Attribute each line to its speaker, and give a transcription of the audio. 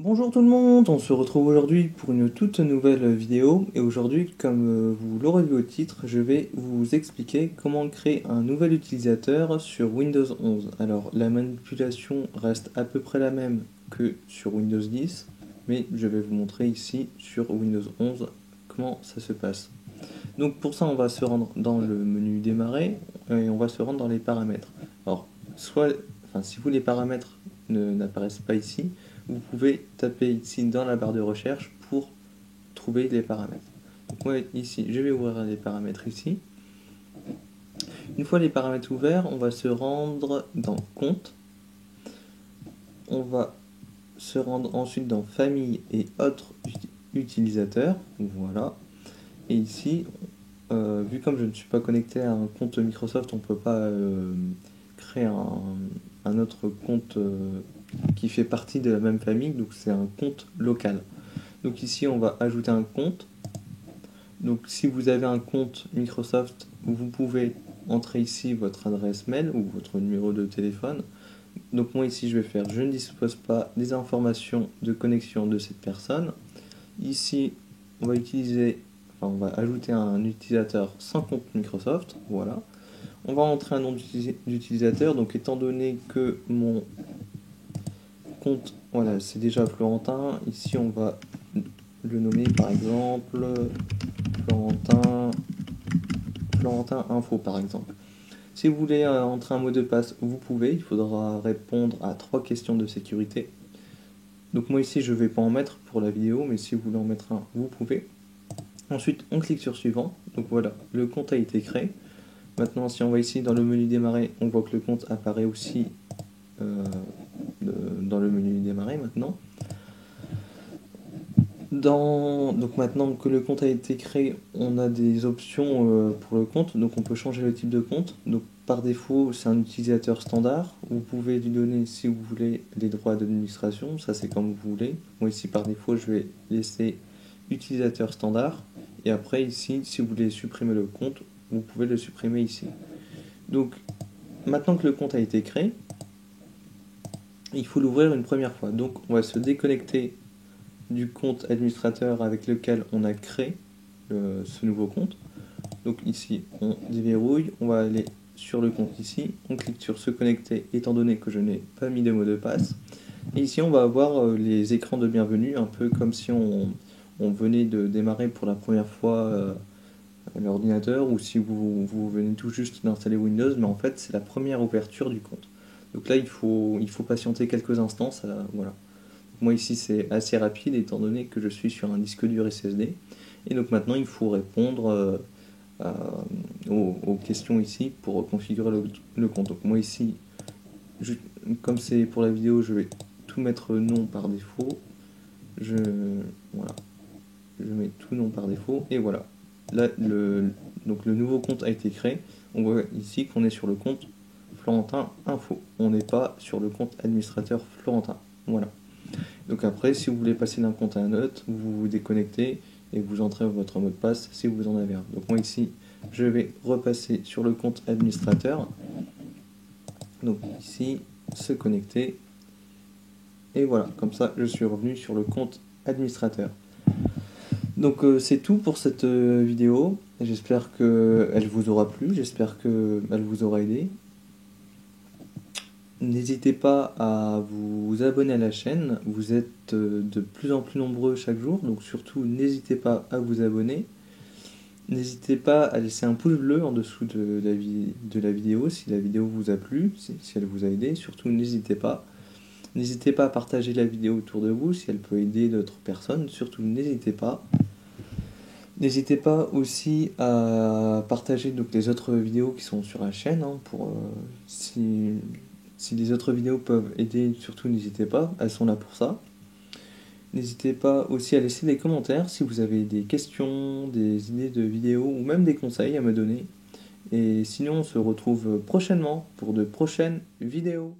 Speaker 1: Bonjour tout le monde, on se retrouve aujourd'hui pour une toute nouvelle vidéo et aujourd'hui, comme vous l'aurez vu au titre, je vais vous expliquer comment créer un nouvel utilisateur sur Windows 11. Alors la manipulation reste à peu près la même que sur Windows 10, mais je vais vous montrer ici sur Windows 11 comment ça se passe. Donc pour ça on va se rendre dans le menu démarrer et on va se rendre dans les paramètres. Alors si les paramètres n'apparaissent pas ici, vous pouvez taper ici dans la barre de recherche pour trouver les paramètres. Donc moi ici je vais ouvrir les paramètres ici. Une fois les paramètres ouverts, on va se rendre dans compte. On va se rendre ensuite dans famille et autres utilisateurs. Voilà. Et ici, vu comme je ne suis pas connecté à un compte Microsoft, on ne peut pas créer un autre compte qui fait partie de la même famille, donc c'est un compte local. Donc ici on va ajouter un compte. Donc si vous avez un compte Microsoft, vous pouvez entrer ici votre adresse mail ou votre numéro de téléphone. Donc moi ici je vais faire je ne dispose pas des informations de connexion de cette personne. Ici on va ajouter un utilisateur sans compte Microsoft, voilà. On va entrer un nom d'utilisateur, donc étant donné que mon compte, voilà, c'est déjà Florentin, ici on va le nommer par exemple Florentin Info par exemple. Si vous voulez entrer un mot de passe, vous pouvez, il faudra répondre à 3 questions de sécurité. Donc moi ici je ne vais pas en mettre pour la vidéo, mais si vous voulez en mettre un, vous pouvez. Ensuite on clique sur suivant, donc voilà, le compte a été créé. Maintenant si on va ici dans le menu démarrer, on voit que le compte apparaît aussi dans le menu démarrer maintenant. Donc maintenant que le compte a été créé, on a des options pour le compte, donc on peut changer le type de compte. Donc par défaut, c'est un utilisateur standard. Vous pouvez lui donner, si vous voulez, les droits d'administration, ça c'est comme vous voulez. Moi ici par défaut, je vais laisser utilisateur standard. Et après ici, si vous voulez supprimer le compte, vous pouvez le supprimer ici. Donc maintenant que le compte a été créé, il faut l'ouvrir une première fois. Donc on va se déconnecter du compte administrateur avec lequel on a créé ce nouveau compte. Donc ici on déverrouille, on va aller sur le compte ici, on clique sur se connecter étant donné que je n'ai pas mis de mot de passe. Et ici on va avoir les écrans de bienvenue, un peu comme si on venait de démarrer pour la première fois l'ordinateur, ou si vous venez tout juste d'installer Windows, mais en fait c'est la première ouverture du compte. Donc là il faut patienter quelques instants, voilà. Moi ici c'est assez rapide étant donné que je suis sur un disque dur SSD. Et donc maintenant il faut répondre aux questions ici pour configurer le compte. Donc moi ici, comme c'est pour la vidéo, je vais tout mettre non par défaut. Voilà, je mets tout non par défaut et voilà. Là, donc le nouveau compte a été créé. On voit ici qu'on est sur le compte Florentin Info. On n'est pas sur le compte administrateur Florentin. Voilà. Donc après, si vous voulez passer d'un compte à un autre, vous vous déconnectez et vous entrez votre mot de passe si vous en avez un. Donc moi ici, je vais repasser sur le compte administrateur. Donc ici, se connecter. Et voilà, comme ça, je suis revenu sur le compte administrateur. Donc c'est tout pour cette vidéo. J'espère qu'elle vous aura plu, j'espère qu'elle vous aura aidé. N'hésitez pas à vous abonner à la chaîne, vous êtes de plus en plus nombreux chaque jour, donc surtout n'hésitez pas à vous abonner. N'hésitez pas à laisser un pouce bleu en dessous de la vidéo si la vidéo vous a plu, si elle vous a aidé. Surtout n'hésitez pas. N'hésitez pas à partager la vidéo autour de vous si elle peut aider d'autres personnes, surtout n'hésitez pas. N'hésitez pas aussi à partager donc, les autres vidéos qui sont sur la chaîne, hein, si les autres vidéos peuvent aider, surtout n'hésitez pas, elles sont là pour ça. N'hésitez pas aussi à laisser des commentaires si vous avez des questions, des idées de vidéos ou même des conseils à me donner. Et sinon on se retrouve prochainement pour de prochaines vidéos.